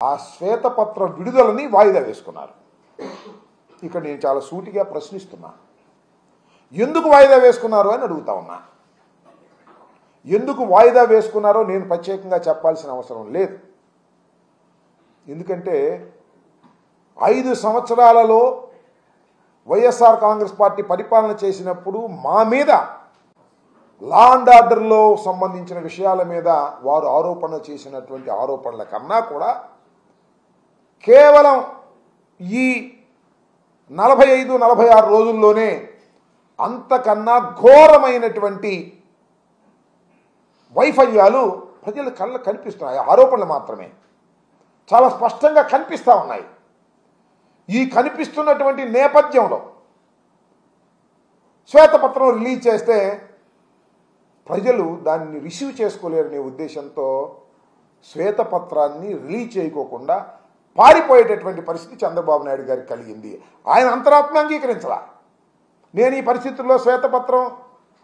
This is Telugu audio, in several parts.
ఆ శ్వేతపత్ర విడుదలని వాయిదా వేసుకున్నారు. ఇక్కడ నేను చాలా సూటిగా ప్రశ్నిస్తున్నా, ఎందుకు వాయిదా వేసుకున్నారు అని అడుగుతా ఉన్నా. ఎందుకు వాయిదా వేసుకున్నారో నేను ప్రత్యేకంగా చెప్పాల్సిన అవసరం లేదు. ఎందుకంటే 5 సంవత్సరాలలో వైఎస్ఆర్ కాంగ్రెస్ పార్టీ పరిపాలన చేసినప్పుడు మా మీద లా అండ్ ఆర్డర్లో సంబంధించిన విషయాల మీద వారు ఆరోపణ చేసినటువంటి ఆరోపణల కన్నా కూడా కేవలం ఈ 45-46 రోజుల్లోనే అంతకన్నా ఘోరమైనటువంటి వైఫల్యాలు ప్రజల కళ్ళకు కనిపిస్తున్నాయి. ఆరోపణలు మాత్రమే చాలా స్పష్టంగా కనిపిస్తూ ఉన్నాయి. ఈ కనిపిస్తున్నటువంటి నేపథ్యంలో శ్వేతపత్రం రిలీజ్ చేస్తే ప్రజలు దాన్ని రిసీవ్ చేసుకోలేరనే ఉద్దేశంతో శ్వేతపత్రాన్ని రిలీజ్ చేయకోకుండా పారిపోయేటటువంటి పరిస్థితి చంద్రబాబు నాయుడు గారికి కలిగింది. ఆయన అంతరాత్మ అంగీకరించలా. నేను ఈ పరిస్థితుల్లో శ్వేతపత్రం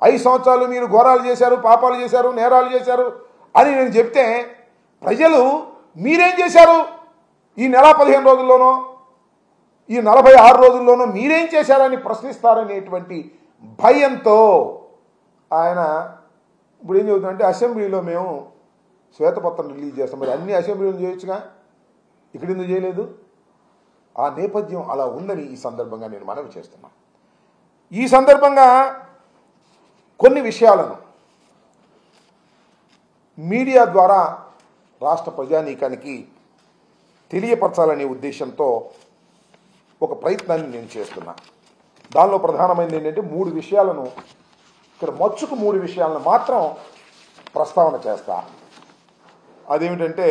5 సంవత్సరాలు మీరు ఘోరాలు చేశారు, పాపాలు చేశారు, నేరాలు చేశారు అని నేను చెప్తే ప్రజలు మీరేం చేశారు ఈ నెల 15 రోజుల్లోనో ఈ 46 రోజుల్లోనో మీరేం చేశారని ప్రశ్నిస్తారనేటువంటి భయంతో ఆయన ఇప్పుడు ఏం చెబుతుందంటే అసెంబ్లీలో మేము శ్వేతపత్రం రిలీజ్ చేస్తాం. మరి అన్ని అసెంబ్లీలు చేయొచ్చుగా, ఇక్కడ ఎందుకు చేయలేదు? ఆ నేపథ్యం అలా ఉందని ఈ సందర్భంగా నేను మనవి చేస్తున్నా. ఈ సందర్భంగా కొన్ని విషయాలను మీడియా ద్వారా రాష్ట్ర ప్రజానీకానికి తెలియపరచాలనే ఉద్దేశంతో ఒక ప్రయత్నాన్ని నేను చేస్తున్నా. దానిలో ప్రధానమైనది ఏంటంటే 3 విషయాలను ఇక్కడ మచ్చుకు 3 విషయాలను మాత్రం ప్రస్తావన చేస్తా. అదేమిటంటే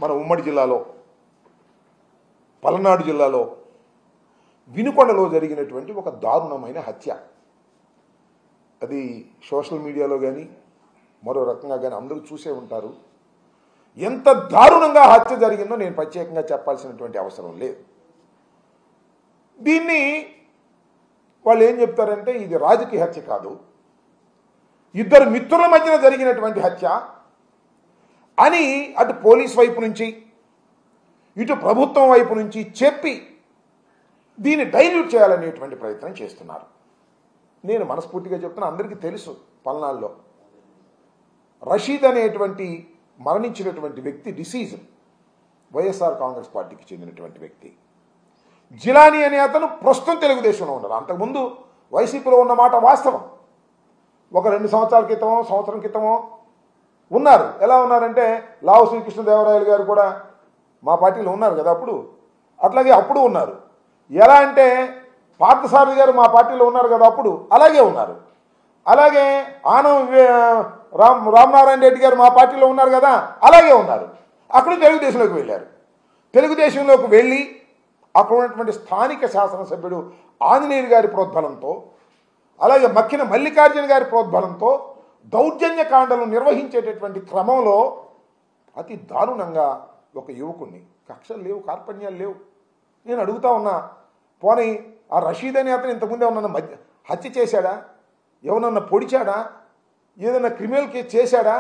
మన ఉమ్మడి జిల్లాలో పల్నాడు జిల్లాలో వినుకొండలో జరిగినటువంటి ఒక దారుణమైన హత్య. అది సోషల్ మీడియాలో కానీ మరో రకంగా కానీ అందరూ చూసే ఉంటారు. ఎంత దారుణంగా హత్య జరిగిందో నేను ప్రత్యేకంగా చెప్పాల్సినటువంటి అవసరం లేదు. దీన్ని వాళ్ళు ఏం చెప్తారంటే ఇది రాజకీయ హత్య కాదు, 2 మిత్రుల మధ్యన జరిగినటువంటి హత్య అని అటు పోలీస్ వైపు నుంచి ఇటు ప్రభుత్వం వైపు నుంచి చెప్పి దీన్ని డైల్యూట్ చేయాలనేటువంటి ప్రయత్నం చేస్తున్నారు. నేను మనస్ఫూర్తిగా చెప్తున్నా, అందరికీ తెలుసు పల్నాడులో రషీద్ అనేటువంటి మరణించినటువంటి వ్యక్తి డిసీజ్ వైఎస్ఆర్ కాంగ్రెస్ పార్టీకి చెందినటువంటి వ్యక్తి. జిలానీ అనే అతను ప్రస్తుతం తెలుగుదేశంలో ఉన్నారు. అంతకుముందు వైసీపీలో ఉన్న మాట వాస్తవం. ఒక 2 సంవత్సరాల క్రితమో సంవత్సరం క్రితమో ఉన్నారు. ఎలా ఉన్నారంటే లావు శ్రీకృష్ణదేవరాయలు గారు కూడా మా పార్టీలో ఉన్నారు కదా అప్పుడు, అట్లాగే అప్పుడు ఉన్నారు. ఎలా అంటే పార్థసారథి గారు మా పార్టీలో ఉన్నారు కదా అప్పుడు, అలాగే ఉన్నారు. అలాగే ఆనం రామనారాయణ రెడ్డి గారు మా పార్టీలో ఉన్నారు కదా, అలాగే ఉన్నారు. అక్కడ తెలుగుదేశంలోకి వెళ్ళారు. తెలుగుదేశంలోకి వెళ్ళి అక్కడ ఉన్నటువంటి స్థానిక శాసనసభ్యుడు ఆంజనేయులు గారి ప్రోద్బలంతో, అలాగే మక్కిన మల్లికార్జున గారి ప్రోద్బలంతో దౌర్జన్య కాండలను నిర్వహించేటటువంటి క్రమంలో అతి దారుణంగా ఒక యువకుణ్ణి, కక్షలు లేవు, కార్పణ్యాలు లేవు. నేను అడుగుతా ఉన్నా, పోనీ ఆ రషీద్ అనే అతను ఇంతకుముందు ఏమన్నా హత్య చేశాడా, ఎవరన్నా పొడిచాడా, ఏదైనా క్రిమినల్ కేసు చేశాడా?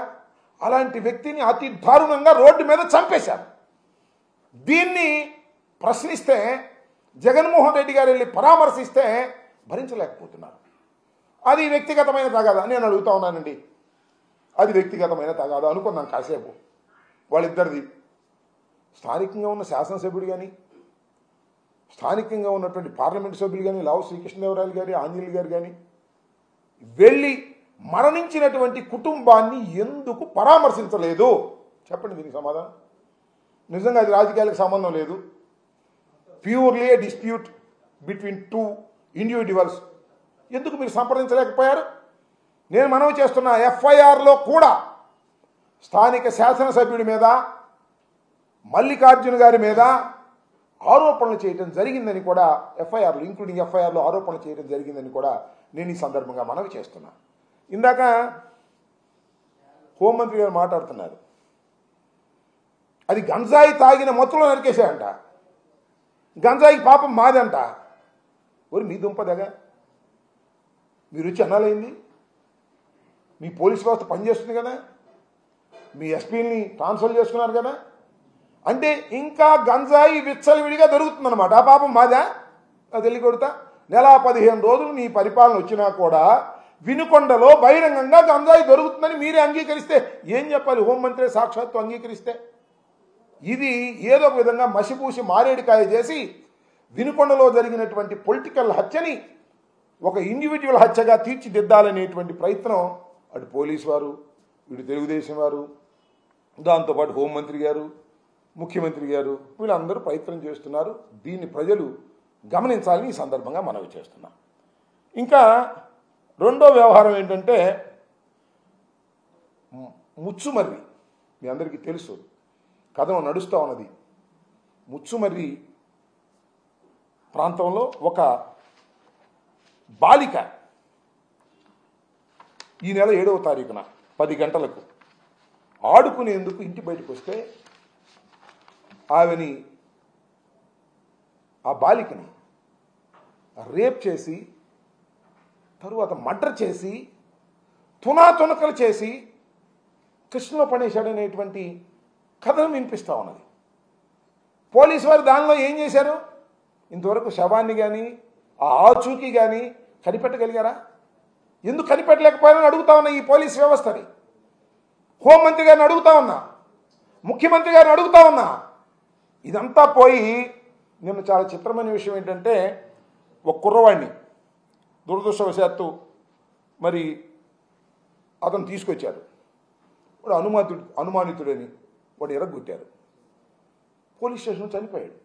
అలాంటి వ్యక్తిని అతి దారుణంగా రోడ్డు మీద చంపేశారు. దీన్ని ప్రశ్నిస్తే జగన్మోహన్ రెడ్డి గారు వెళ్ళి పరామర్శిస్తే భరించలేకపోతున్నారు. అది వ్యక్తిగతమైన తగాదా? నేను అడుగుతా ఉన్నానండి, అది వ్యక్తిగతమైన తగాదా అనుకున్నాను కాసేపు. వాళ్ళిద్దరిది స్థానికంగా ఉన్న శాసనసభ్యుడు కానీ స్థానికంగా ఉన్నటువంటి పార్లమెంటు సభ్యులు కానీ లావు శ్రీకృష్ణదేవరాయలు గారి ఆంజనేయులు గారు కానీ వెళ్ళి మరణించినటువంటి కుటుంబాన్ని ఎందుకు పరామర్శించలేదు? చెప్పండి దీనికి సమాధానం. నిజంగా అది రాజకీయాలకు సంబంధం లేదు, ప్యూర్లీ ఏ డిస్ప్యూట్ బిట్వీన్ 2 ఇండివిజువల్స్. ఎందుకు మీరు సంప్రదించలేకపోయారు? నేను మనవి చేస్తున్న ఎఫ్ఐఆర్లో కూడా స్థానిక శాసనసభ్యుడి మీద మల్లికార్జున గారి మీద ఆరోపణలు చేయడం జరిగిందని కూడా ఎఫ్ఐఆర్లు ఇంక్లూడింగ్ ఎఫ్ఐఆర్లో ఆరోపణలు చేయడం జరిగిందని కూడా నేను ఈ సందర్భంగా మనవి చేస్తున్నా. ఇందాక హోంమంత్రి గారు మాట్లాడుతున్నారు, అది గంజాయి తాగిన మొత్తంలో నరికేశాయంట. గంజాయికి పాపం మాదంట. ఒరి మీ దుంపదగా మీరు వచ్చి అన్నాలైంది. మీ పోలీస్ వ్యవస్థ పనిచేస్తుంది కదా, మీ ఎస్పీని ట్రాన్స్ఫర్ చేసుకున్నారు కదా, అంటే ఇంకా గంజాయి విచ్చలవిడిగా దొరుకుతుందన్నమాట. ఆ పాపం మాదా తెలియ కొడతా. నెల 15 రోజులు మీ పరిపాలన వచ్చినా కూడా వినుకొండలో బహిరంగంగా గంజాయి దొరుకుతుందని మీరే అంగీకరిస్తే ఏం చెప్పాలి? హోంమంత్రి సాక్షాత్తు అంగీకరిస్తే ఇది ఏదో ఒక విధంగా మసిపూసి మారేడికాయ చేసి వినుకొండలో జరిగినటువంటి పొలిటికల్ హత్యని ఒక ఇండివిజువల్ హత్యగా తీర్చిదిద్దాలనేటువంటి ప్రయత్నం అటు పోలీసు వారు, ఇటు తెలుగుదేశం వారు, దాంతోపాటు హోంమంత్రి గారు, ముఖ్యమంత్రి గారు వీళ్ళందరూ ప్రయత్నం చేస్తున్నారు. దీన్ని ప్రజలు గమనించాలని ఈ సందర్భంగా మనవి చేస్తున్నాం. ఇంకా రెండో వ్యవహారం ఏంటంటే ముచ్చుమర్రి. మీ అందరికీ తెలుసు, కథనం నడుస్తూ ఉన్నది. ముచ్చుమర్రి ప్రాంతంలో ఒక బాలిక ఈ నెల 7వ తారీఖున 10 గంటలకు ఆడుకునేందుకు ఇంటి బయటకు వస్తే ఆమెని, ఆ బాలికని రేప్ చేసి తరువాత మర్డర్ చేసి తునాతునకలు చేసి కృష్ణలో పడేశాడనేటువంటి కథనం వినిపిస్తూ ఉన్నది. పోలీసు వారు దానిలో ఏం చేశారు? ఇంతవరకు శవాన్ని కానీ ఆ ఆచూకీ కానీ కనిపెట్టగలిగారా? ఎందుకు కనిపెట్టలేకపోయారని అడుగుతా ఉన్నా ఈ పోలీస్ వ్యవస్థని. హోంమంత్రి గారిని అడుగుతా ఉన్నా, ముఖ్యమంత్రి గారిని అడుగుతా ఉన్నా. ఇదంతా పోయి నిన్న చాలా చిత్రమైన విషయం ఏంటంటే ఒక కుర్రవాడిని దురదృష్టవశాత్తు మరి అతను తీసుకొచ్చారు. వాడు అనుమానితుడని వాడు ఎరగొట్టారు. పోలీస్ స్టేషన్లో చనిపోయాడు.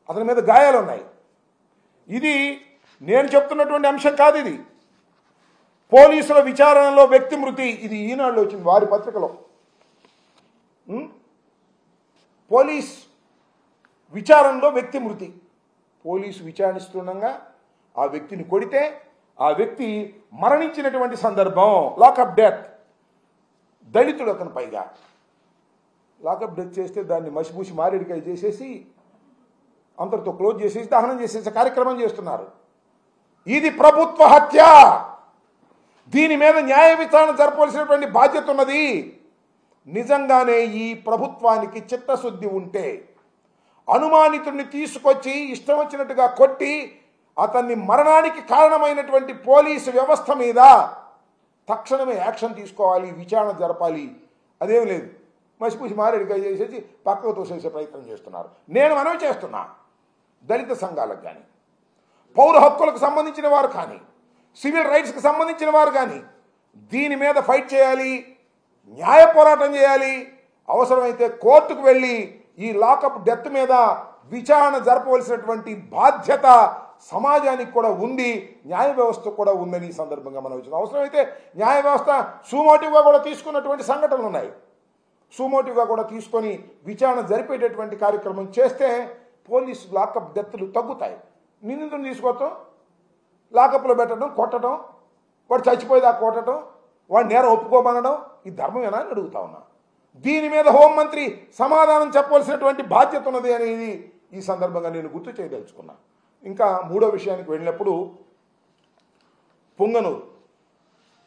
అతని మీద గాయాలు ఉన్నాయి. ఇది నేను చెప్తున్నటువంటి అంశం కాదు. ఇది పోలీసుల విచారణలో వ్యక్తి మృతి. ఇది ఈనాడులో వచ్చింది, వారి పత్రికలో. పోలీస్ విచారణలో వ్యక్తి మృతి. పోలీసు విచారిస్తుండగా ఆ వ్యక్తిని కొడితే ఆ వ్యక్తి మరణించినటువంటి సందర్భం. Lockup death. దళితుడు అతను. పైగా లాకప్ డెత్ చేస్తే దాన్ని మసిపూసి మారేడికాయ చేసేసి అంతటితో క్లోజ్ చేసేసి దహనం చేసేసి కార్యక్రమం చేస్తున్నారు. ఇది ప్రభుత్వ హత్య. దీని మీద న్యాయ విచారణ జరపవలసినటువంటి బాధ్యత ఉన్నది. నిజంగానే ఈ ప్రభుత్వానికి చిత్తశుద్ధి ఉంటే అనుమానితుడిని తీసుకొచ్చి ఇష్టం వచ్చినట్టుగా కొట్టి అతన్ని మరణానికి కారణమైనటువంటి పోలీసు వ్యవస్థ మీద తక్షణమే యాక్షన్ తీసుకోవాలి, విచారణ జరపాలి. అదేం లేదు, మసిపూసి మారేడికాయ చేసేసి పక్కకు తోసేసే ప్రయత్నం చేస్తున్నారు. నేను మనవి చేస్తున్నా, దళిత సంఘాలకు కానీ, పౌర హక్కులకు సంబంధించిన వారు కానీ, సివిల్ రైట్స్కి సంబంధించిన వారు కానీ దీని మీద ఫైట్ చేయాలి, న్యాయ పోరాటం చేయాలి. అవసరమైతే కోర్టుకు వెళ్ళి ఈ లాకప్ డెత్ మీద విచారణ జరపవలసినటువంటి బాధ్యత సమాజానికి కూడా ఉంది, న్యాయ వ్యవస్థ కూడా ఉందని ఈ సందర్భంగా మనం వచ్చింది. అవసరమైతే న్యాయ వ్యవస్థ సూమోటివ్గా కూడా తీసుకున్నటువంటి సంఘటనలు ఉన్నాయి. సూమోటివ్గా కూడా తీసుకొని విచారణ జరిపేటటువంటి కార్యక్రమం చేస్తే పోలీసు లాకప్ డెత్లు తగ్గుతాయి. నిందితుని తీసుకొస్తాం, లాకప్లో పెట్టడం, కొట్టడం, వాడు చచ్చిపోయేదాకా కొట్టడం, వాడు నేరం ఒప్పుకోమనడం, ఈ ధర్మమేనా అని అడుగుతా ఉన్నా. దీని మీద హోంమంత్రి సమాధానం చెప్పవలసినటువంటి బాధ్యత ఉన్నది అనేది ఈ సందర్భంగా నేను గుర్తు చేయదలుచుకున్నా. ఇంకా మూడో విషయానికి వెళ్ళినప్పుడు పొంగనూరు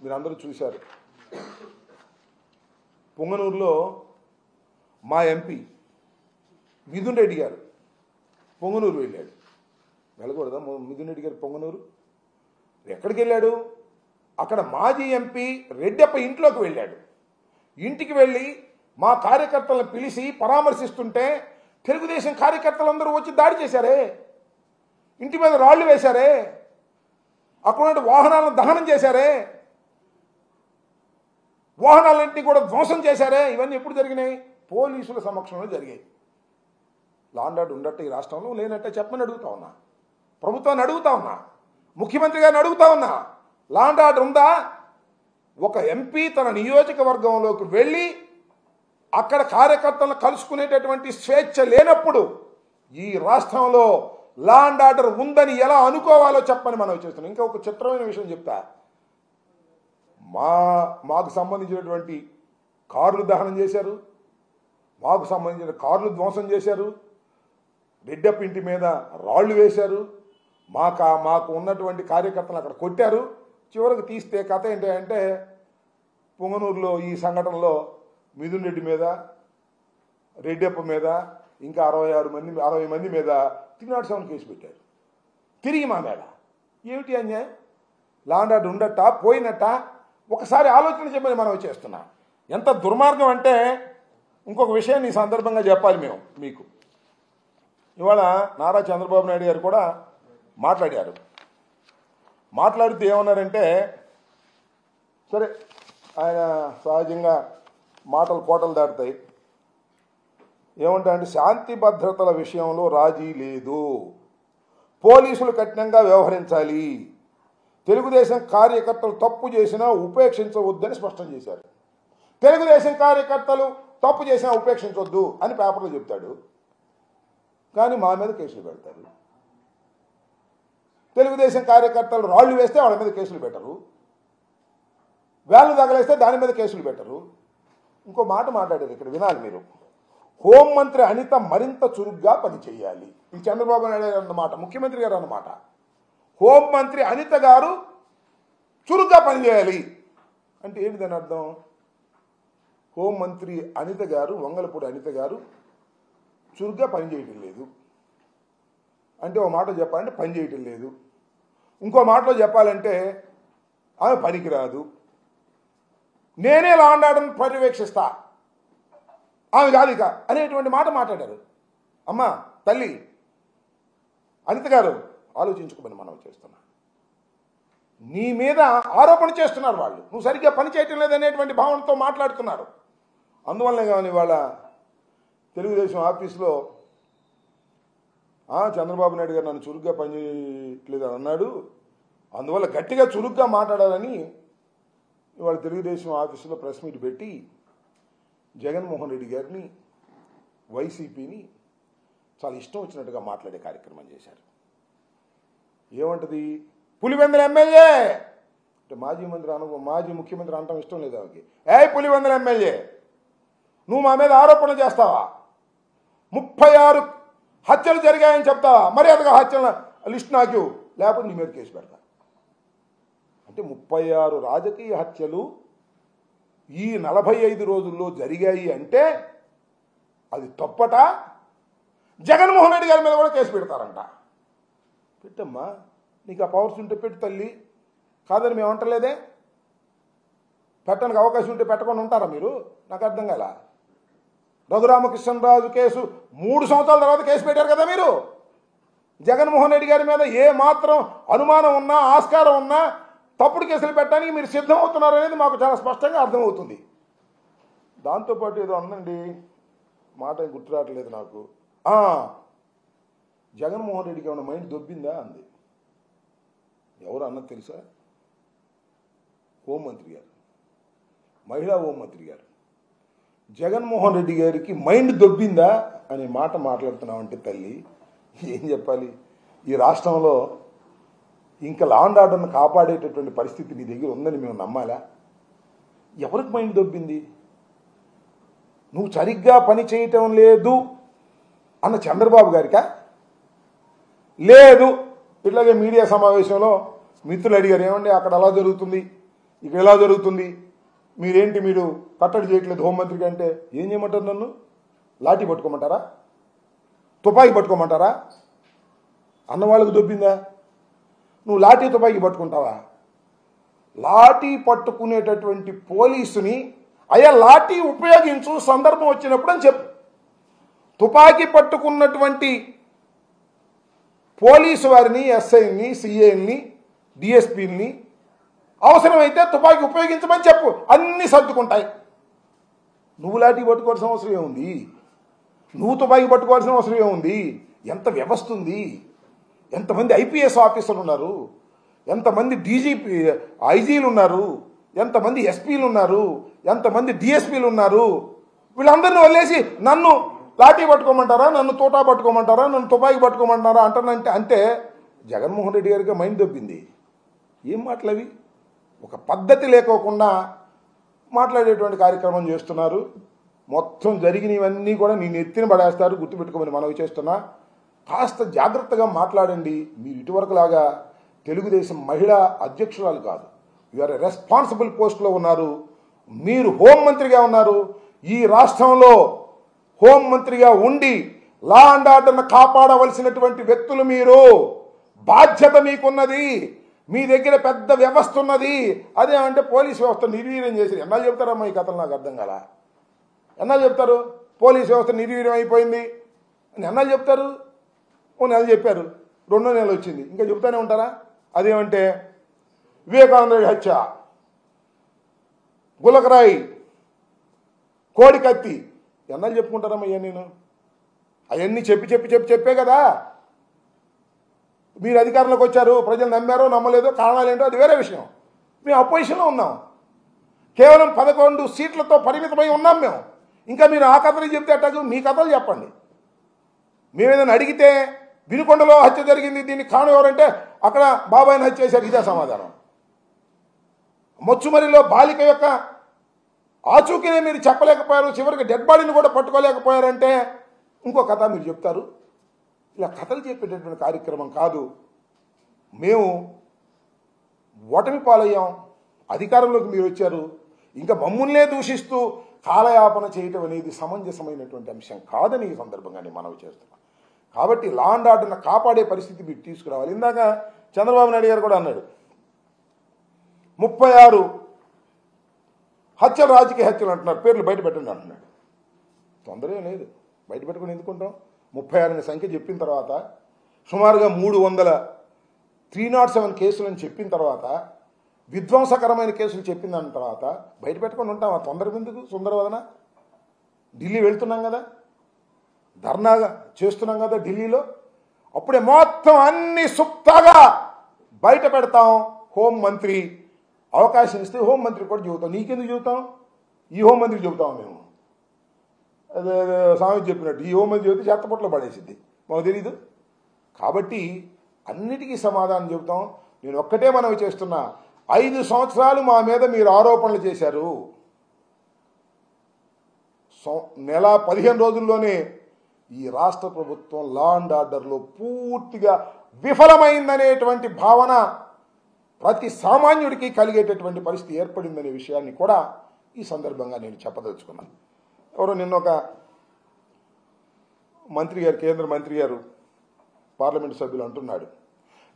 మీరందరూ చూశారు. పొంగనూరులో మా ఎంపీ మిథున్ రెడ్డి గారు పొంగనూరు వెళ్ళాడు. వెళ్ళకూడదా మిథున్ రెడ్డి గారు పొంగనూరు? ఎక్కడికి వెళ్ళాడు? అక్కడ మాజీ ఎంపీ రెడ్డప్ప ఇంట్లోకి వెళ్ళాడు. ఇంటికి వెళ్ళి మా కార్యకర్తలను పిలిచి పరామర్శిస్తుంటే తెలుగుదేశం కార్యకర్తలందరూ వచ్చి దాడి చేశారే, ఇంటి మీద రాళ్లు వేశారే, అక్కడ వాహనాలను దహనం చేశారే, వాహనాలన్నింటినీ కూడా ధ్వంసం చేశారే. ఇవన్నీ ఎప్పుడు జరిగినాయి? పోలీసుల సమక్షంలో జరిగాయి. లా అండ్ ఆర్డర్ ఉండట్టు ఈ రాష్ట్రంలో లేనట్టే చెప్పమని అడుగుతా ఉన్నా, ప్రభుత్వాన్ని అడుగుతా ఉన్నా, ముఖ్యమంత్రి గారిని అడుగుతా ఉన్నా. లా అండ్ ఆర్డర్ ఉందా? ఒక ఎంపీ తన నియోజకవర్గంలోకి వెళ్ళి అక్కడ కార్యకర్తలను కలుసుకునేటటువంటి స్వేచ్ఛ లేనప్పుడు ఈ రాష్ట్రంలో లా అండ్ ఆర్డర్ ఉందని ఎలా అనుకోవాలో చెప్పని మనం చేస్తున్నాం. ఇంకా ఒక చిత్రమైన విషయం చెప్తా. మాకు సంబంధించినటువంటి కార్లు దహనం చేశారు, మాకు సంబంధించిన కార్లు ధ్వంసం చేశారు, రెడ్డప్ప ఇంటి మీద రాళ్లు వేశారు, మాకు ఉన్నటువంటి కార్యకర్తలు అక్కడ కొట్టారు. చివరికి తీస్తే కథ ఏంటంటే పొంగనూరులో ఈ సంఘటనలో మిథున్ రెడ్డి మీద రెడ్డప్ప మీద ఇంకా 60 మంది మీద 307 కేసు పెట్టారు తిరిగి మా మీద. ఏమిటి అన్యాయం? లా అండ్ ఆర్డర్ ఉండట పోయినట్ట? ఒకసారి ఆలోచన చెప్పని మనం చేస్తున్నాం. ఎంత దుర్మార్గం అంటే ఇంకొక విషయాన్ని ఈ సందర్భంగా చెప్పాలి మేము మీకు. ఇవాళ నారా చంద్రబాబు నాయుడు గారు కూడా మాట్లాడారు. మాట్లాడుతూ ఏమన్నారంటే, సరే ఆయన సహజంగా మాటలు కోటలు దాటుతాయి. ఏమంటారంటే శాంతి భద్రతల విషయంలో రాజీ లేదు, పోలీసులు కఠినంగా వ్యవహరించాలి, తెలుగుదేశం కార్యకర్తలు తప్పు చేసినా ఉపేక్షించవద్దని స్పష్టం చేశారు. తెలుగుదేశం కార్యకర్తలు తప్పు చేసినా ఉపేక్షించవద్దు అని పేపర్లో చెప్తాడు, కానీ మా మీద కేసులు పెడతారు. తెలుగుదేశం కార్యకర్తలు రాళ్లు వేస్తే వాళ్ళ మీద కేసులు పెట్టరు, వేళ్ళు తగలేస్తే దాని మీద కేసులు పెట్టరు. ఇంకో మాట మాట్లాడారు ఇక్కడ, వినాలి మీరు. హోంమంత్రి అనిత మరింత చురుగ్గా పనిచేయాలి. ఇది చంద్రబాబు నాయుడు గారు అన్నమాట, ముఖ్యమంత్రి గారు అన్నమాట. హోంమంత్రి అనిత గారు చురుగ్గా పనిచేయాలి అంటే ఏంటి దాని అర్థం? హోంమంత్రి అనిత గారు, వంగలపూడి అనిత గారు చురుగ్గా పనిచేయటం లేదు అంటే ఒక మాట చెప్పాలంటే పని చేయటం లేదు. ఇంకో మాటలో చెప్పాలంటే ఆమె పనికిరాదు, నేనే లా అండ్ ఆర్డర్ని పర్యవేక్షిస్తా, ఆమె కాదు ఇక అనేటువంటి మాట మాట్లాడారు. అమ్మా తల్లి అనిత గారు ఆలోచించుకోమని మనం చేస్తున్నా. నీ మీద ఆరోపణ చేస్తున్నారు వాళ్ళు, నువ్వు సరిగ్గా పని చేయటం లేదనేటువంటి భావనతో మాట్లాడుతున్నారు. అందువల్లనే కానీ వాళ్ళ తెలుగుదేశం ఆఫీసులో చంద్రబాబు నాయుడు గారు నన్ను చురుగ్గా పనిచేయట్లేదని అన్నాడు, అందువల్ల గట్టిగా చురుగ్గా మాట్లాడాలని ఇవాళ తెలుగుదేశం ఆఫీసులో ప్రెస్ మీట్ పెట్టి జగన్మోహన్ రెడ్డి గారిని, వైసీపీని చాలా ఇష్టం వచ్చినట్టుగా మాట్లాడే కార్యక్రమం చేశారు. ఏమంటది? పులివెందుల ఎమ్మెల్యే అంటే మాజీ ముఖ్యమంత్రి అనటం ఇష్టం లేదు ఆమెకి. పులివెందుల ఎమ్మెల్యే నువ్వు మా మీద ఆరోపణ చేస్తావా? 36 హత్యలు జరిగాయని చెప్తావా? మర్యాదగా హత్యల లిస్ట్ నాకు, లేకపోతే నీ మీద కేసు పెడతా అంటే 36 రాజకీయ హత్యలు ఈ 45 రోజుల్లో జరిగాయి అంటే అది తప్పట. జగన్మోహన్ రెడ్డి గారి మీద కూడా కేసు పెడతారంట. పెట్టమ్మా, నీకు ఆ పవర్స్ ఉంటే పెట్టు తల్లి, కాదని మేము అంటలేదే. పెట్టడానికి అవకాశం ఉంటే పెట్టకుండా ఉంటారా మీరు? నాకు అర్థం కాల. రఘురామకృష్ణరాజు కేసు 3 సంవత్సరాల తర్వాత కేసు పెట్టారు కదా మీరు. జగన్మోహన్ రెడ్డి గారి మీద ఏ మాత్రం అనుమానం ఉన్నా, ఆస్కారం ఉన్నా తప్పుడు కేసులు పెట్టడానికి మీరు సిద్ధమవుతున్నారు అనేది మాకు చాలా స్పష్టంగా అర్థమవుతుంది. దాంతోపాటు ఏదో అందండి, మాట గుర్తు రావట్లేదు నాకు. జగన్మోహన్ రెడ్డికి ఏమైనా మైండ్ దొబ్బిందా అంది. ఎవరు అన్నది తెలుసా? హోంమంత్రి గారు, మహిళా హోంమంత్రి గారు. జగన్మోహన్ రెడ్డి గారికి మైండ్ దొబ్బిందా అనే మాట మాట్లాడుతున్నామంటే తల్లి ఏం చెప్పాలి? ఈ రాష్ట్రంలో ఇంకా లా అండ్ ఆర్డర్ను కాపాడేటటువంటి పరిస్థితి నీ దగ్గర ఉందని మేము నమ్మాలా? ఎవరికి మైండ్ దొబ్బింది? నువ్వు సరిగ్గా పని చేయటం లేదు అన్న చంద్రబాబు గారికా? లేదు. ఇట్లాగే మీడియా సమావేశంలో మిత్రులు అడిగారు, ఏమండి అక్కడ అలా జరుగుతుంది, ఇక్కడ ఎలా జరుగుతుంది, మీరు కట్టడి చేయట్లేదు హోంమంత్రికి అంటే ఏం చేయమంటారు? నన్ను లాఠీ పట్టుకోమంటారా? తుపాకీ పట్టుకోమంటారా? అన్నవాళ్ళకు దొబ్బిందా? నువ్వు లాఠీ తుపాకీ పట్టుకుంటావా? లాఠీ పట్టుకునేటటువంటి పోలీసుని అయ్యా లాఠీ ఉపయోగించు సందర్భం వచ్చినప్పుడు అని చెప్పు. తుపాకీ పట్టుకున్నటువంటి పోలీసు వారిని, ఎస్ఐని, సిఐని, డిఎస్పీని అవసరమైతే తుపాకీ ఉపయోగించమని చెప్పు, అన్నీ సర్దుకుంటాయి. నువ్వు లాఠీ పట్టుకోవాల్సిన అవసరం ఏముంది? నువ్వు తుపాకీ పట్టుకోవాల్సిన అవసరం ఏముంది? ఎంత వ్యవస్థ ఉంది, ఎంతమంది ఐపీఎస్ ఆఫీసర్లు ఉన్నారు, ఎంతమంది డీజీపీ ఐజీలు ఉన్నారు, ఎంతమంది ఎస్పీలు ఉన్నారు, ఎంతమంది డిఎస్పీలు ఉన్నారు. వీళ్ళందరినీ వదిలేసి నన్ను లాఠీ పట్టుకోమంటారా, నన్ను తోటా పట్టుకోమంటారా, నన్ను తుపాకీ పట్టుకోమంటారా అంటే జగన్మోహన్ రెడ్డి గారికి మైండ్ దొబ్బింది. ఏం మాటలవి? ఒక పద్ధతి లేకోకుండా మాట్లాడేటువంటి కార్యక్రమం చేస్తున్నారు. మొత్తం జరిగినవన్నీ కూడా నేను ఎత్తిన పడేస్తారు, గుర్తుపెట్టుకోమని మనవి చేస్తున్నా. కాస్త జాగ్రత్తగా మాట్లాడండి. మీరు ఇటువరకులాగా తెలుగుదేశం మహిళా అధ్యక్షురాలు కాదు, యూఆర్ రెస్పాన్సిబుల్ పోస్ట్లో ఉన్నారు, మీరు హోంమంత్రిగా ఉన్నారు. ఈ రాష్ట్రంలో హోంమంత్రిగా ఉండి లా అండ్ ఆర్డర్ను కాపాడవలసినటువంటి వ్యక్తులు మీరు. బాధ్యత మీకున్నది. మీ దగ్గర పెద్ద వ్యవస్థ ఉన్నది. అదేమంటే పోలీస్ వ్యవస్థ నిర్వీర్యం చేసి ఎన్నాళ్ళు చెప్తారమ్మా ఈ కథలు? నాకు అర్థం కాల. ఎన్నాళ్ళు చెప్తారు పోలీస్ వ్యవస్థ నిర్వీర్యం అయిపోయింది అని? ఎన్నాళ్ళు చెప్తారు? ఓ నెల చెప్పారు, 2వ నెల వచ్చింది, ఇంకా చెప్తానే ఉంటారా? అదేమంటే వివేకానంద రెడ్డి హత్య, గులకరాయి, కోడికత్తి, ఎన్నాళ్ళు చెప్పుకుంటారమ్మా ఇవన్నీ? నేను అవన్నీ చెప్పే కదా మీరు అధికారంలోకి వచ్చారు. ప్రజలు నమ్మారో నమ్మలేదో కారణాలు ఏంటో అది వేరే విషయం. మేము అపోజిషన్లో ఉన్నాం. కేవలం 11 సీట్లతో పరిమితమై ఉన్నాం మేము. ఇంకా మీరు ఆ కథలు చెప్తే అట్టకు మీ కథలు చెప్పండి. మేము ఏదైనా అడిగితే వినుకొండలో హత్య జరిగింది, దీనికి కారణం ఎవరంటే అక్కడ బాబాయిని హత్య చేశారు, ఇదే సమాధానం. మొచ్చుమరిలో బాలిక యొక్క ఆచూకీనే మీరు చెప్పలేకపోయారు, చివరికి డెడ్ బాడీని కూడా పట్టుకోలేకపోయారంటే ఇంకో కథ మీరు చెప్తారు. ఇలా కథలు చెప్పేటటువంటి కార్యక్రమం కాదు. మేము ఓటమి పాలయ్యాం, అధికారంలోకి మీరు వచ్చారు, ఇంకా మమ్మల్నే దూషిస్తూ కాలయాపన చేయటం అనేది సమంజసమైనటువంటి అంశం కాదని ఈ సందర్భంగా నేను మనవి చేస్తున్నాను. కాబట్టి లా అండ్ ఆర్డర్ను కాపాడే పరిస్థితి మీరు తీసుకురావాలి. ఇందాక చంద్రబాబు నాయుడు గారు కూడా అన్నాడు 36 హత్యలు రాజకీయ హత్యలు అంటున్నారు, పేర్లు బయట పెట్టండి అంటున్నాడు. తొందర లేదు, బయట పెట్టుకుని ఎందుకుంటాం? 36 సంఖ్య చెప్పిన తర్వాత, సుమారుగా 300 307 కేసులని చెప్పిన తర్వాత, విధ్వంసకరమైన కేసులు చెప్పిన దాని తర్వాత బయట పెట్టుకొని ఉంటాం. ఆ తొందర ఎందుకు? సుందరవదన ఢిల్లీ వెళ్తున్నాం కదా, ధర్నాగా చేస్తున్నాం కదా ఢిల్లీలో, అప్పుడే మొత్తం అన్ని సుప్తాగా బయట పెడతాం. హోంమంత్రి అవకాశం ఇస్తే హోంమంత్రి కూడా చెబుతాం. నీకెందుకు చెబుతాం? ఈ హోంమంత్రికి చెబుతాం మేము. అదే స్వామి చెప్పినట్టు ఈ హోంమంత్రి చెబితే చెత్తపొట్లో పడేసిద్ది, మాకు తెలీదు. కాబట్టి అన్నిటికీ సమాధానం చెబుతాం. నేను ఒక్కటే మనవి చేస్తున్నా, 5 సంవత్సరాలు మా మీద మీరు ఆరోపణలు చేశారు. నెల 15 రోజుల్లోనే ఈ రాష్ట్ర ప్రభుత్వం లా అండ్ ఆర్డర్లో పూర్తిగా విఫలమైందనేటువంటి భావన ప్రతి సామాన్యుడికి కలిగేటటువంటి పరిస్థితి ఏర్పడిందనే విషయాన్ని కూడా ఈ సందర్భంగా నేను చెప్పదలుచుకున్నాను. ఎవరో నిన్న ఒక మంత్రి గారు, కేంద్ర మంత్రి గారు, పార్లమెంటు సభ్యులు అంటున్నాడు,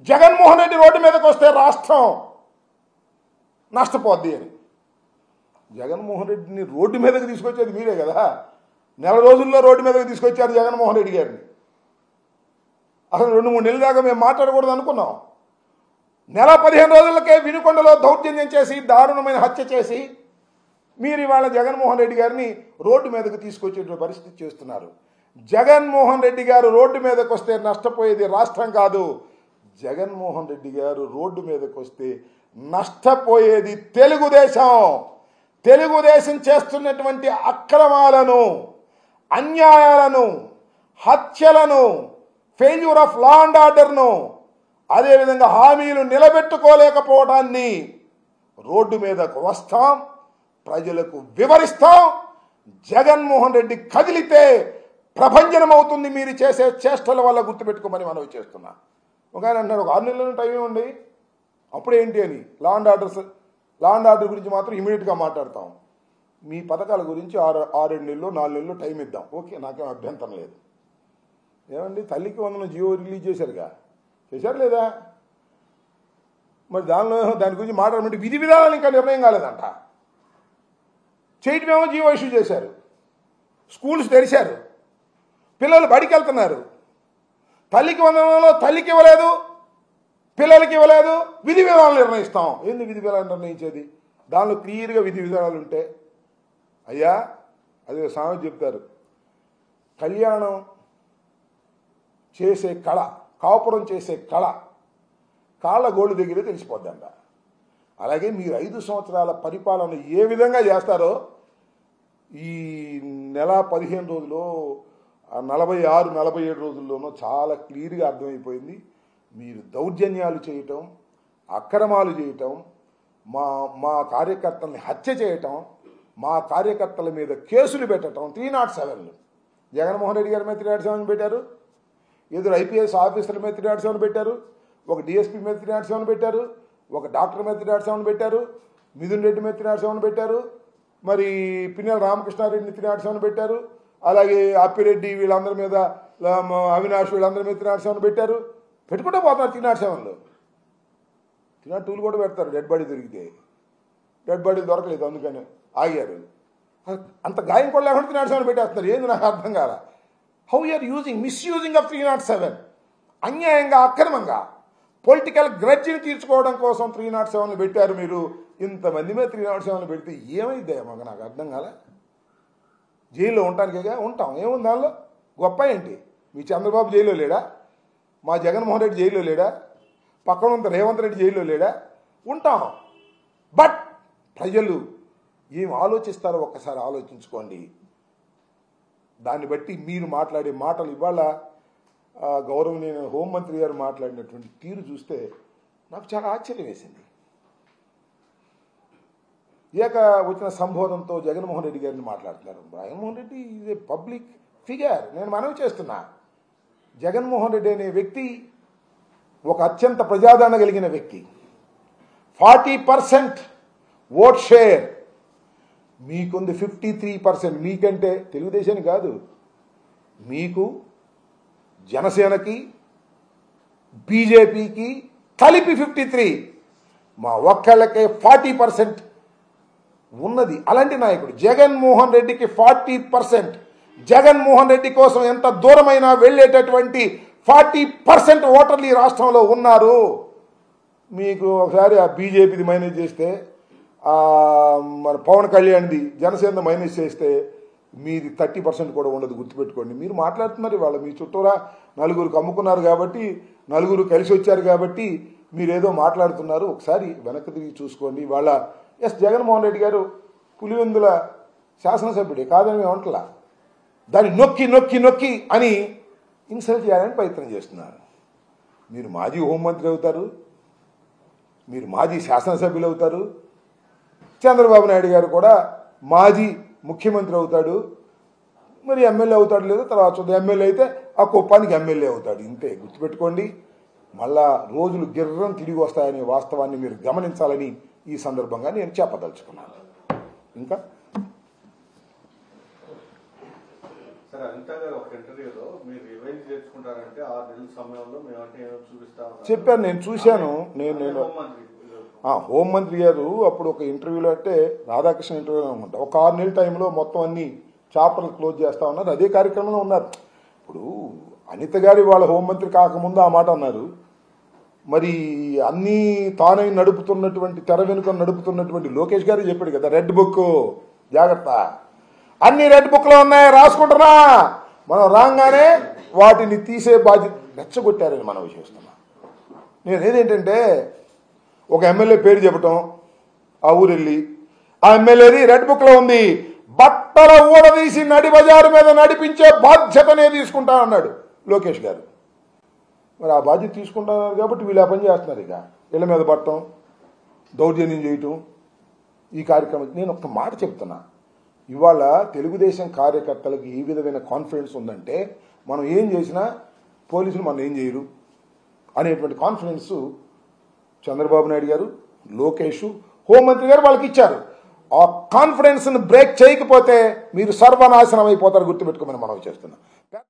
జగన్మోహన్ రెడ్డి రోడ్డు మీదకి వస్తే రాష్ట్రం నష్టపోద్ది అని. జగన్మోహన్ రెడ్డిని రోడ్డు మీదకి తీసుకొచ్చేది మీరే కదా. నెల రోజుల్లో రోడ్డు మీదకి తీసుకొచ్చారు జగన్మోహన్ రెడ్డి గారిని. అసలు 2-3 నెలల దాకా మేము మాట్లాడకూడదు అనుకున్నాం. నెల 15 రోజులకే వినుకొండలో దౌర్జన్యం చేసి దారుణమైన హత్య చేసి మీరు ఇవాళ జగన్మోహన్ రెడ్డి గారిని రోడ్డు మీదకి తీసుకొచ్చేటువంటి పరిస్థితి చేస్తున్నారు. జగన్మోహన్ రెడ్డి గారు రోడ్డు మీదకి వస్తే నష్టపోయేది రాష్ట్రం కాదు. జగన్మోహన్ రెడ్డి గారు రోడ్డు మీదకి వస్తే నష్టపోయేది తెలుగుదేశం. తెలుగుదేశం చేస్తున్నటువంటి అక్రమాలను, అన్యాయాలను, హత్యలను, ఫెయిల్యూర్ ఆఫ్ లా అండ్ ఆర్డర్ను, అదేవిధంగా హామీలు నిలబెట్టుకోలేకపోవడాన్ని రోడ్డు మీదకు వస్తాం, ప్రజలకు వివరిస్తాం. జగన్మోహన్ రెడ్డి కదిలితే ప్రభంజనం అవుతుంది మీరు చేసే చేష్టల వల్ల, గుర్తుపెట్టుకోమని మనవి చేస్తున్నా. ఒక ఆయన అంటున్నారు, ఒక 6 నెలల టైం ఇవ్వండి అప్పుడేంటి అని. లా అండ్ ఆర్డర్ గురించి మాత్రం ఇమీడియట్గా మాట్లాడతాం. మీ పథకాల గురించి 6 నెలలు 4 నెలలు టైం ఇద్దాం, ఓకే, నాకేం అభ్యంతరం లేదు. ఏమండి, తల్లికి వందనం జియో రిలీజ్ చేశారుగా, చేశారు లేదా? మరి దాని గురించి మాట్లాడమంటే విధి విధానాలు ఇంకా నిర్ణయం కాలేదంట. చేయటమేమో జియో ఇష్యూ చేశారు, స్కూల్స్ తెరిచారు, పిల్లలు బడికి వెళ్తున్నారు. తల్లికి వందనంలో తల్లికి ఇవ్వలేదు, పిల్లలకి ఇవ్వలేదు, విధి విధానాలు నిర్ణయిస్తాం. ఏంది విధి విధానాలు నిర్ణయించేది? దానిలో క్లియర్గా విధి విధానాలు ఉంటే, అయ్యా అదే సామెత చెప్తారు, కళ్యాణం చేసే కళ, కాపురం చేసే కళ కాళ్ళ గోళ్ళు దగ్గరే తెలిసిపోద్దంట. అలాగే మీరు 5 సంవత్సరాల పరిపాలన ఏ విధంగా చేస్తారో ఈ నెల 15 రోజుల్లో, 46-47 రోజుల్లోనూ చాలా క్లియర్గా అర్థమైపోయింది. మీరు దౌర్జన్యాలు చేయటం, అక్రమాలు చేయటం, మా కార్యకర్తల్ని హత్య చేయటం, మా కార్యకర్తల మీద కేసులు పెట్టడం, 307లు. జగన్మోహన్ రెడ్డి గారి మీద 307 పెట్టారు, ఎదురు ఐపీఎస్ ఆఫీసర్ల మీద 307 పెట్టారు, ఒక డిఎస్పీ మీద 307 పెట్టారు, ఒక డాక్టర్ మీద 307 పెట్టారు, మిథున్ రెడ్డి మీద 307 పెట్టారు, మరి పిన్నెల రామకృష్ణారెడ్డిని 307 పెట్టారు, అలాగే అప్పిరెడ్డి వీళ్ళందరి మీద అవినాష్ వీళ్ళందరి మీద 307 పెట్టారు. పెట్టుకుంటే పోతున్నారు 307లో. 302 కూడా పెడతారు డెడ్ బాడీ దొరికితే. డెడ్ బాడీ దొరకలేదు అందుకని ఆగారు. అంత గాయం కూడా లేకుండా 307 పెట్టేస్తున్నారు. ఏంది నాకు అర్థం కాల. హౌ యూఆర్ మిస్యూజింగ్ ఆఫ్ 307 అన్యాయంగా అక్రమంగా పొలిటికల్ గ్రడ్జిని తీర్చుకోవడం కోసం 307 పెట్టారు. మీరు ఇంతమంది మీద 307 పెడితే ఏమైందే మాకు నాకు అర్థం కాల. జైల్లో ఉండటానికేగా ఉంటాం, ఏముంది దానిలో గొప్ప ఏంటి? మీ చంద్రబాబు జైల్లో లేడా? మా జగన్మోహన్ రెడ్డి జైల్లో లేడా? పక్కన ఉన్న రేవంత్ రెడ్డి జైల్లో లేడా? ఉంటాం. బట్ ప్రజలు ఏం ఆలోచిస్తారో ఒక్కసారి ఆలోచించుకోండి. దాన్ని బట్టి మీరు మాట్లాడే మాటలు ఇవాళ గౌరవనీయ హోంమంత్రి గారు మాట్లాడినటువంటి తీరు చూస్తే నాకు చాలా ఆశ్చర్యం వేసింది. ఏక వచ్చిన సంబోధనతో జగన్మోహన్ రెడ్డి గారిని మాట్లాడుతున్నారు. Jaganmohan Reddy is a public figure. నేను మనవి చేస్తున్నా, జగన్మోహన్ రెడ్డి అనే వ్యక్తి ఒక అత్యంత ప్రజాదరణ కలిగిన వ్యక్తి. 40% ఓట్ షేర్ మీకుంది. 53% మీకంటే తెలుగుదేశానికి కాదు, మీకు జనసేనకి బీజేపీకి కలిపి 53, మా ఒక్కళ్ళకే 40% ఉన్నది. అలాంటి నాయకుడు జగన్మోహన్ రెడ్డికి 40%. జగన్మోహన్ రెడ్డి కోసం ఎంత దూరమైనా వెళ్ళేటటువంటి 40% ఓటర్లు ఈ రాష్ట్రంలో ఉన్నారు. మీకు ఒకసారి ఆ బీజేపీది మైనస్ చేస్తే, మన పవన్ కళ్యాణ్ది జనసేన మైనస్ చేస్తే మీది 30% కూడా ఉండదు. గుర్తుపెట్టుకోండి. మీరు మాట్లాడుతున్నారు ఇవాళ మీ చుట్టూరా నలుగురికి అమ్ముకున్నారు కాబట్టి, నలుగురు కలిసి వచ్చారు కాబట్టి మీరేదో మాట్లాడుతున్నారు. ఒకసారి వెనక్కి తిరిగి చూసుకోండి. ఇవాళ జగన్మోహన్ రెడ్డి గారు పులివెందుల శాసనసభ్యుడే కాదని మేము అంటలా. దాన్ని నొక్కి నొక్కి నొక్కి అని ఇన్సల్ట్ చేయాలని ప్రయత్నం చేస్తున్నారు. మీరు మాజీ హోంమంత్రి అవుతారు, మీరు మాజీ శాసనసభ్యులు అవుతారు, చంద్రబాబు నాయుడు గారు కూడా మాజీ ముఖ్యమంత్రి అవుతాడు, మరి ఎమ్మెల్యే అవుతాడు లేదో తర్వాత చూద్దాం. ఎమ్మెల్యే అయితే ఆ కుప్పానికి ఎమ్మెల్యే అవుతాడు. ఇంతే గుర్తుపెట్టుకోండి. మళ్ళా రోజులు గిర్రం తిరిగి వస్తాయనే వాస్తవాన్ని మీరు గమనించాలని ఈ సందర్భంగా నేను చెప్పదలుచుకున్నాను. ఇంకా సార్ అనిత గారు ఒక ఇంటర్వ్యూలో మీరు రివైజ్ చేసుకుంటారంటే 6 నెలల సమయంలో మేమంటే చూపిస్తాం చెప్పాను. నేను చూశాను. నేను హోంమంత్రి గారు అప్పుడు ఒక ఇంటర్వ్యూలో అంటే రాధాకృష్ణ ఇంటర్వ్యూలో అనుకుంటా, ఒక 6 నెలల టైంలో మొత్తం అన్ని చాప్టర్లు క్లోజ్ చేస్తా ఉన్నారు. అదే కార్యక్రమంలో ఉన్నారు. ఇప్పుడు అనిత గారి వాళ్ళ హోంమంత్రి కాకముందు ఆ మాట అన్నారు. మరి అన్నీ తానే నడుపుతున్నటువంటి తెర వెనుక నడుపుతున్నటువంటి లోకేష్ గారు చెప్పాడు కదా, రెడ్ బుక్ జాగ్రత్త, అన్ని రెడ్ బుక్లో ఉన్నాయి రాసుకుంటున్నా, మనం రాగానే వాటిని తీసే బాధ్యత రెచ్చగొట్టారని మనం చూస్తున్నాం. నేను ఏదేంటంటే ఒక ఎమ్మెల్యే పేరు చెప్పటం, ఆ ఊరెళ్ళి ఆ ఎమ్మెల్యేది రెడ్ బుక్లో ఉంది, బట్టల ఊడదీసి నడి బజారు మీద నడిపించే బాధ్యతనే తీసుకుంటానన్నాడు లోకేష్ గారు. మరి ఆ బాధ్యత తీసుకుంటున్నారు కాబట్టి వీళ్ళు ఆ పని చేస్తున్నారు. ఇక ఇళ్ళ మీద పట్టడం, దౌర్జన్యం చేయటం, ఈ కార్యక్రమం. నేను ఒక మాట చెప్తున్నా, ఇవాళ తెలుగుదేశం కార్యకర్తలకు ఏ విధమైన కాన్ఫిడెన్స్ ఉందంటే మనం ఏం చేసినా పోలీసులు మనం ఏం చేయరు అనేటువంటి కాన్ఫిడెన్స్ చంద్రబాబు నాయుడు గారు, లోకేష్, హోంమంత్రి గారు వాళ్ళకి ఇచ్చారు. ఆ కాన్ఫిడెన్స్ని బ్రేక్ చేయకపోతే మీరు సర్వనాశనం అయిపోతారు. గుర్తుపెట్టుకోమని మనం చేస్తున్నాం.